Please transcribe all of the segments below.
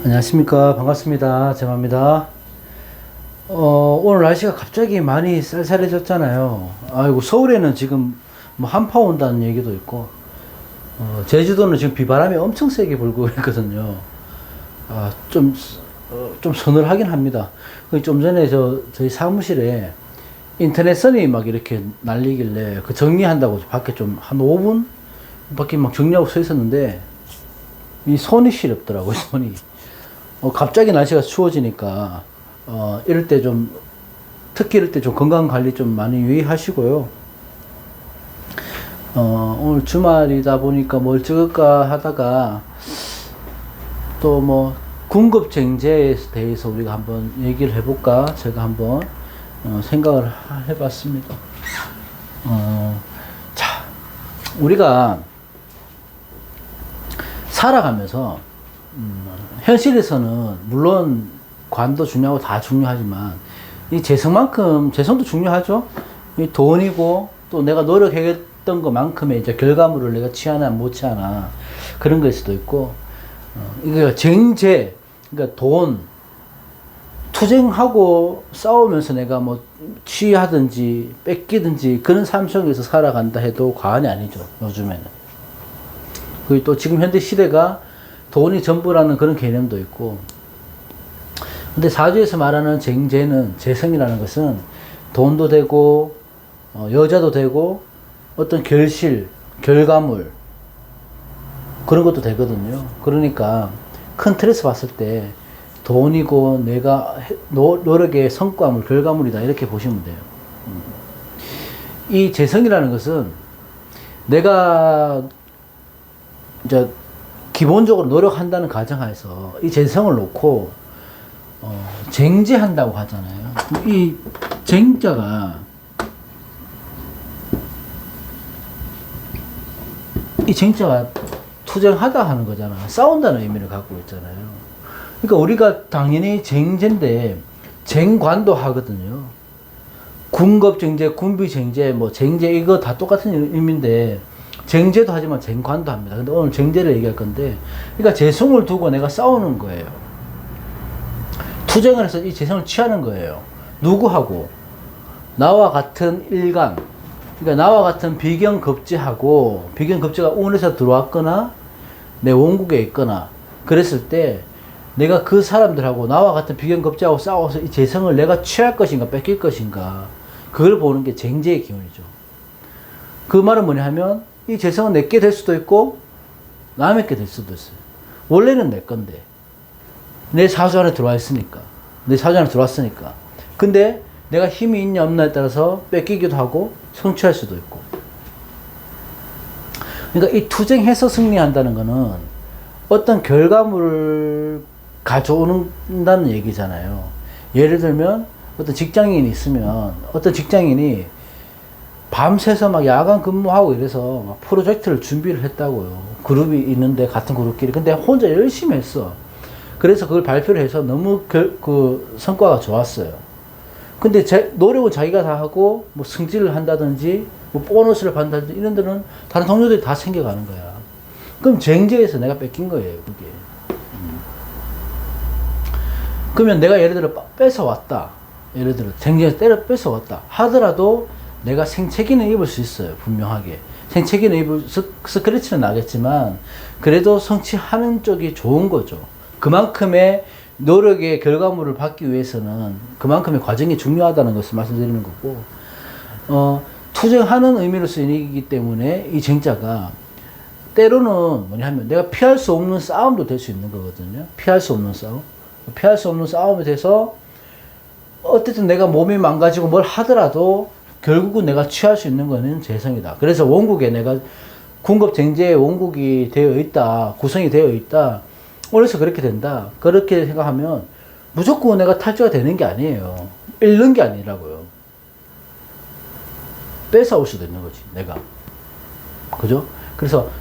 안녕하십니까. 반갑습니다. 제마입니다. 오늘 날씨가 갑자기 많이 쌀쌀해졌잖아요. 아이고, 서울에는 지금 뭐 한파 온다는 얘기도 있고, 제주도는 지금 비바람이 엄청 세게 불고 있거든요. 좀 서늘하긴 합니다. 좀 전에 저희 사무실에 인터넷선이 막 이렇게 날리길래 그 정리한다고 밖에 좀 한 5분 밖에 막 정리하고 서 있었는데, 이 손이 시렵더라고요, 손이. 갑자기 날씨가 추워지니까, 이럴 때 특히 이럴 때 좀 건강 관리 좀 많이 유의하시고요. 오늘 주말이다 보니까 뭘 찍을까 하다가, 또 뭐, 군급쟁제에 대해서 우리가 한번 얘기를 해볼까? 제가 한번, 생각을 해봤습니다. 자, 우리가 살아가면서, 현실에서는 물론 관도 중요하고 다 중요하지만 이 재성도 중요하죠. 이 돈이고 또 내가 노력했던 것만큼의 이제 결과물을 내가 취하나 못 취하나 그런 걸 수도 있고, 이거 쟁제, 그러니까 돈 투쟁하고 싸우면서 내가 뭐 취하든지 뺏기든지 그런 삶 속에서 살아간다 해도 과언이 아니죠, 요즘에는. 그리고 또 지금 현대 시대가 돈이 전부라는 그런 개념도 있고, 근데 사주에서 말하는 재성이라는 것은 돈도 되고, 여자도 되고, 어떤 결과물, 그런 것도 되거든요. 그러니까 큰 틀에서 봤을 때 돈이고 내가 노력의 성과물, 결과물이다, 이렇게 보시면 돼요. 이 재성이라는 것은 내가 이제 기본적으로 노력한다는 가정하에서 이 재성을 놓고 쟁제한다고 하잖아요. 이 쟁자가 투쟁하다 하는 거잖아. 싸운다는 의미를 갖고 있잖아요. 그러니까 우리가 당연히 쟁제인데 쟁관도 하거든요. 군급쟁제, 군비쟁제, 뭐 쟁제, 이거 다 똑같은 의미인데 쟁제도 하지만 쟁관도 합니다. 근데 오늘 쟁제를 얘기할 건데, 그러니까 재성을 두고 내가 싸우는 거예요. 투쟁을 해서 이 재성을 취하는 거예요. 누구하고? 나와 같은 일간, 그러니까 나와 같은 비경급제가 운에서 들어왔거나 내 원국에 있거나 그랬을 때 내가 그 사람들하고 나와 같은 비경급제하고 싸워서 이 재성을 내가 취할 것인가 뺏길 것인가, 그걸 보는 게 쟁제의 기운이죠. 그 말은 뭐냐 하면 이 재성은 내게 될 수도 있고 남의 게 될 수도 있어요. 원래는 내 건데 내 사주 안에 들어왔으니까. 근데 내가 힘이 있냐 없냐에 따라서 뺏기기도 하고 성취할 수도 있고. 그러니까 이 투쟁해서 승리한다는 거는 어떤 결과물을 가져온다는 얘기잖아요. 예를 들면 어떤 직장인이 있으면 어떤 직장인이 밤새서 막 야간 근무하고 이래서 막 프로젝트를 준비를 했다고요. 그룹이 있는데 같은 그룹끼리. 근데 혼자 열심히 했어. 그래서 그걸 발표를 해서 너무 그 성과가 좋았어요. 근데 노력은 자기가 다 하고 뭐 승진을 한다든지 뭐 보너스를 받는다든지 이런 데는 다른 동료들이 다 챙겨가는 거야. 그럼 쟁제에서 내가 뺏긴 거예요, 그게. 그러면 내가 예를 들어 뺏어왔다. 예를 들어 쟁제에서 뺏어왔다 하더라도 내가 생채기는 입을 수 있어요, 분명하게. 생채기는 입을, 스크래치는 나겠지만, 그래도 성취하는 쪽이 좋은 거죠. 그만큼의 노력의 결과물을 받기 위해서는 그만큼의 과정이 중요하다는 것을 말씀드리는 거고, 투쟁하는 의미로 쓰이기 때문에 이 쟁자가 때로는 뭐냐 하면 내가 피할 수 없는 싸움도 될 수 있는 거거든요. 피할 수 없는 싸움에 대해서 어쨌든 내가 몸이 망가지고 뭘 하더라도 결국은 내가 취할 수 있는 거는 재성이다. 그래서 원국에 내가 군급쟁제의 원국이 되어 있다. 구성이 되어 있다. 그래서 그렇게 된다. 그렇게 생각하면 무조건 내가 탈주가 되는 게 아니에요. 잃는 게 아니라고요. 뺏어올 수도 있는 거지, 내가. 그죠? 그래서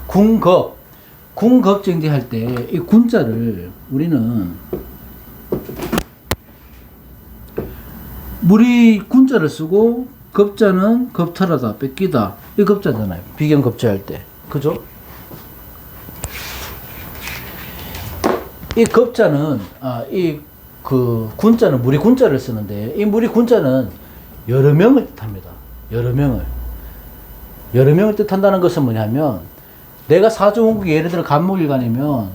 군급쟁제 할 때 이 군자를 우리는 군자를 쓰고 급자는 급탈하다, 뺏기다. 이 급자잖아요. 비경급제할 때. 그죠? 이 겁자는, 군자는 무리 군자를 쓰는데, 이 무리 군자는 여러 명을 뜻합니다. 여러 명을. 여러 명을 뜻한다는 것은 뭐냐면, 내가 사주원국이 예를 들어 간목일간이면,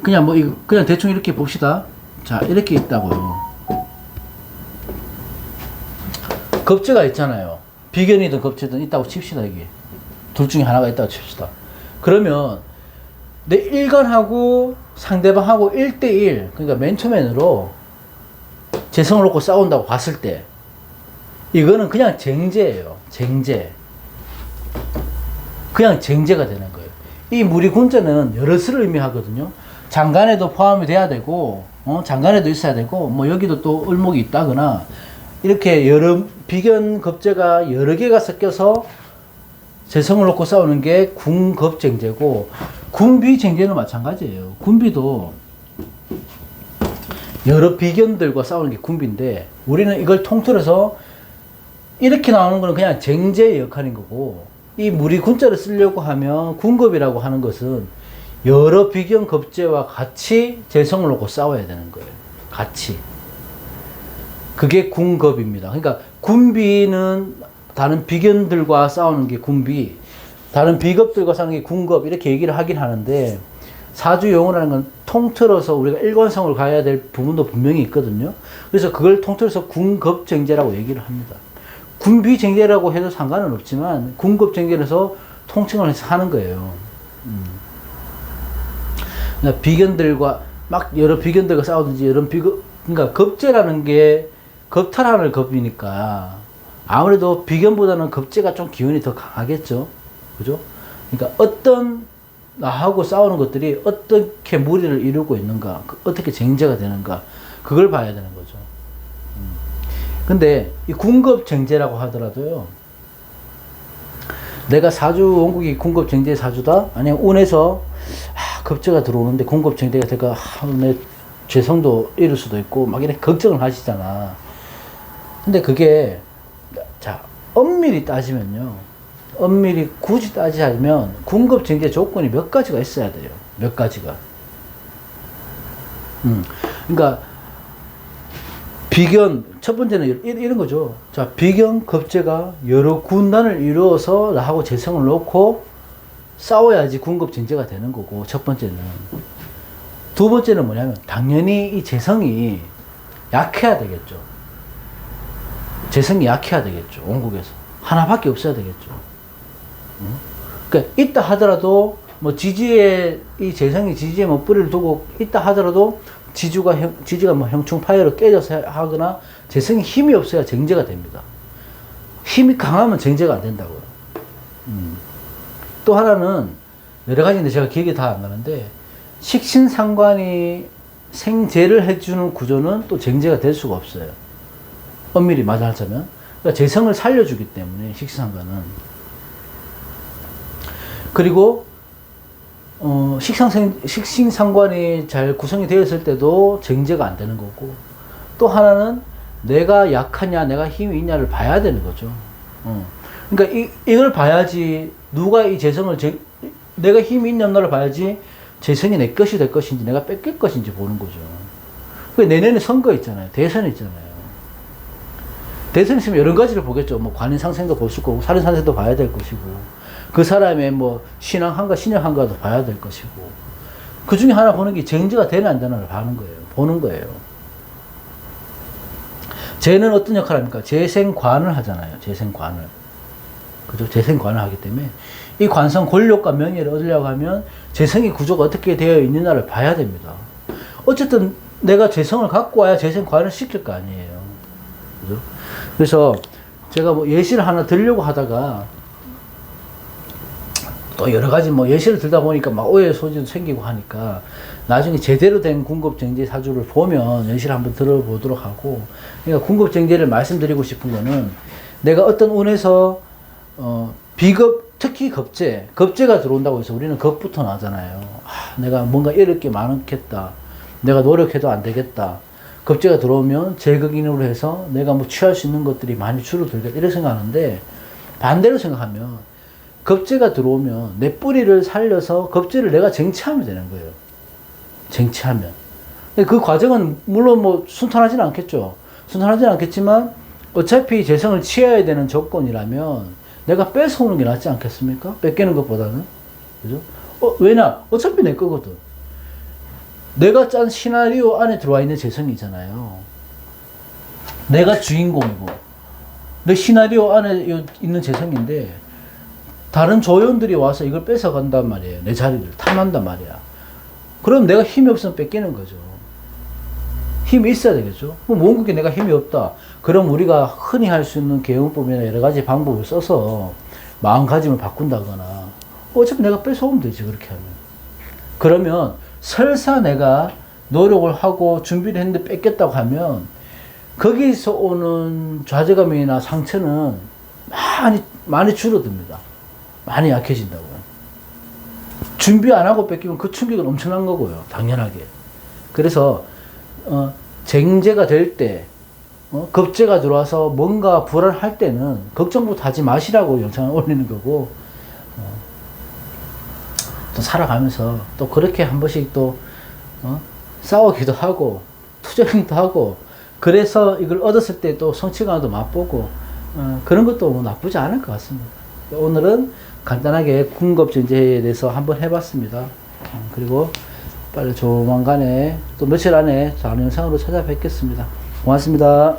그냥 대충 이렇게 봅시다. 자, 이렇게 있다고요. 겁재가 있잖아요. 비견이든 겁재든 있다고 칩시다, 이게. 둘 중에 하나가 있다고 칩시다. 그러면, 내 일간하고 상대방하고 1대1, 그러니까 맨투맨으로 재성을 놓고 싸운다고 봤을 때, 이거는 그냥 쟁제예요. 쟁제. 그냥 쟁제가 되는 거예요. 이 무리군자는 여러 수를 의미하거든요. 장간에도 포함이 돼야 되고, 장간에도 있어야 되고, 뭐 여기도 또 을목이 있다거나, 이렇게 여러 비견 겁재가 여러 개가 섞여서 재성을 놓고 싸우는 게 군겁쟁제고, 군비쟁제는 마찬가지예요. 군비도 여러 비견들과 싸우는 게 군비인데, 우리는 이걸 통틀어서 이렇게 나오는 거는 그냥 쟁제의 역할인 거고, 이 무리군자를 쓰려고 하면 군겁이라고 하는 것은 여러 비견 겁재와 같이 재성을 놓고 싸워야 되는 거예요. 같이. 그게 군겁입니다. 그러니까 군비는 다른 비견들과 싸우는 게 군비, 다른 비겁들과 싸우는 게 군겁, 이렇게 얘기를 하긴 하는데, 사주용어라는 건 통틀어서 우리가 일관성을 가야 될 부분도 분명히 있거든요. 그래서 그걸 통틀어서 군겁쟁제라고 얘기를 합니다. 군비쟁제라고 해도 상관은 없지만 군겁쟁제에서 통칭을 해서 하는 거예요. 그러니까 비견들과 막 여러 비견들과 싸우든지 여러 그러니까 겁재라는 게 겁탈하는 겁이니까 아무래도 비견보다는 겁재가 좀 기운이 더 강하겠죠. 그죠? 그러니까 어떤 나하고 싸우는 것들이 어떻게 무리를 이루고 있는가, 어떻게 쟁제가 되는가, 그걸 봐야 되는 거죠. 근데 이 군겁쟁제라고 하더라도요, 내가 사주 원국이 군겁쟁제 사주다? 아니면 운에서 겁재가 들어오는데 군겁쟁제가 될까? 내 죄성도 이룰 수도 있고 막 이렇게 걱정을 하시잖아. 근데 그게 자 엄밀히 따지면요, 엄밀히 굳이 따지자면 군겁쟁제 조건이 몇 가지가 있어야 돼요. 몇 가지가. 그러니까 비견, 첫 번째는 이런 거죠. 자, 비견 겁재가 여러 군단을 이루어서 나하고 재성을 놓고 싸워야지 군겁쟁제가 되는 거고, 첫 번째는. 두 번째는 뭐냐면, 당연히 이 재성이 약해야 되겠죠. 재성이 약해야 되겠죠. 원국에서. 하나밖에 없어야 되겠죠. 그러니까, 있다 하더라도, 뭐, 지지에, 이 재성이 지지에 뭐 뿌리를 두고 있다 하더라도, 지지가 뭐 형충파열로 깨져서 하거나 재성이 힘이 없어야 쟁제가 됩니다. 힘이 강하면 쟁제가 안 된다고요. 또 하나는 여러 가지인데 제가 기억이 다 안 나는데, 식신상관이 생재를 해주는 구조는 또 쟁제가 될 수가 없어요. 엄밀히 말하자면. 그러니까 재성을 살려주기 때문에 식신상관은. 그리고 식신상관이 잘 구성이 되었을 때도 쟁제가 안 되는 거고, 또 하나는 내가 약하냐, 내가 힘이 있냐를 봐야 되는 거죠. 그러니까 이걸 봐야지, 누가 이 재성을, 내가 힘이 있냐 없나를 봐야지 재성이 내 것이 될 것인지, 내가 뺏길 것인지 보는 거죠. 내년에 선거 있잖아요. 대선 있잖아요. 대선 있으면 여러 가지를 보겠죠. 뭐 관인상생도 볼 수 있고, 살인상생도 봐야 될 것이고, 그 사람의 뭐 신앙한가 신약한가도 봐야 될 것이고, 그 중에 하나 보는 게 쟁제가 되나 안 되나를 보는 거예요. 재는 어떤 역할을 합니까? 재생관을 하잖아요. 재생관을. 그죠? 재생관을 하기 때문에 이 관성 권력과 명예를 얻으려고 하면 재성의 구조가 어떻게 되어 있느냐를 봐야 됩니다. 어쨌든 내가 재성을 갖고 와야 재생관을 시킬 거 아니에요. 그죠? 그래서 제가 뭐 예시를 하나 들려고 하다가 또 여러 가지 뭐 예시를 들다 보니까 막 오해의 소지도 생기고 하니까 나중에 제대로 된 군겁쟁제 사주를 보면 예시를 한번 들어보도록 하고, 그러니까 군겁쟁제를 말씀드리고 싶은 거는, 내가 어떤 운에서 비겁, 특히 겁재가 들어온다고 해서 우리는 겁부터 나잖아요. 내가 뭔가 잃을 게 많겠다, 내가 노력해도 안 되겠다, 겁재가 들어오면 제극인으로 해서 내가 뭐 취할 수 있는 것들이 많이 줄어들겠다, 이렇게 생각하는데, 반대로 생각하면 겁재가 들어오면 내 뿌리를 살려서 겁재를 내가 쟁취하면 되는 거예요. 쟁취하면. 근데 그 과정은 물론 뭐 순탄하지는 않겠죠. 순탄하지는 않겠지만 어차피 재성을 취해야 되는 조건이라면 내가 뺏어오는 게 낫지 않겠습니까? 뺏기는 것보다는. 그죠? 왜냐? 어차피 내 거거든. 내가 짠 시나리오 안에 들어와 있는 재성이잖아요. 내가 주인공이고, 내 시나리오 안에 있는 재성인데, 다른 조연들이 와서 이걸 뺏어간단 말이에요. 내 자리를 탐한단 말이야. 그럼 내가 힘이 없으면 뺏기는 거죠. 힘이 있어야 되겠죠. 그럼 원국에 내가 힘이 없다. 그럼 우리가 흔히 할 수 있는 개용법이나 여러 가지 방법을 써서 마음가짐을 바꾼다거나, 어차피 내가 뺏어오면 되지, 그렇게 하면. 그러면 설사 내가 노력을 하고 준비를 했는데 뺏겼다고 하면 거기서 오는 좌절감이나 상처는 많이 줄어듭니다. 많이 약해진다고요. 준비 안 하고 뺏기면 그 충격은 엄청난 거고요. 당연하게. 그래서 쟁제가 될 때, 겁재가 들어와서 뭔가 불안할 때는 걱정부터 하지 마시라고 영상을 올리는 거고, 또 살아가면서 또 그렇게 한 번씩 또 싸우기도 하고 투쟁도 하고, 그래서 이걸 얻었을 때 또 성취감도 맛보고, 그런 것도 뭐 나쁘지 않을 것 같습니다. 오늘은 간단하게 궁겁전제에 대해서 한번 해봤습니다. 그리고 빨리 조만간에 또 며칠 안에 다른 영상으로 찾아뵙겠습니다. 고맙습니다.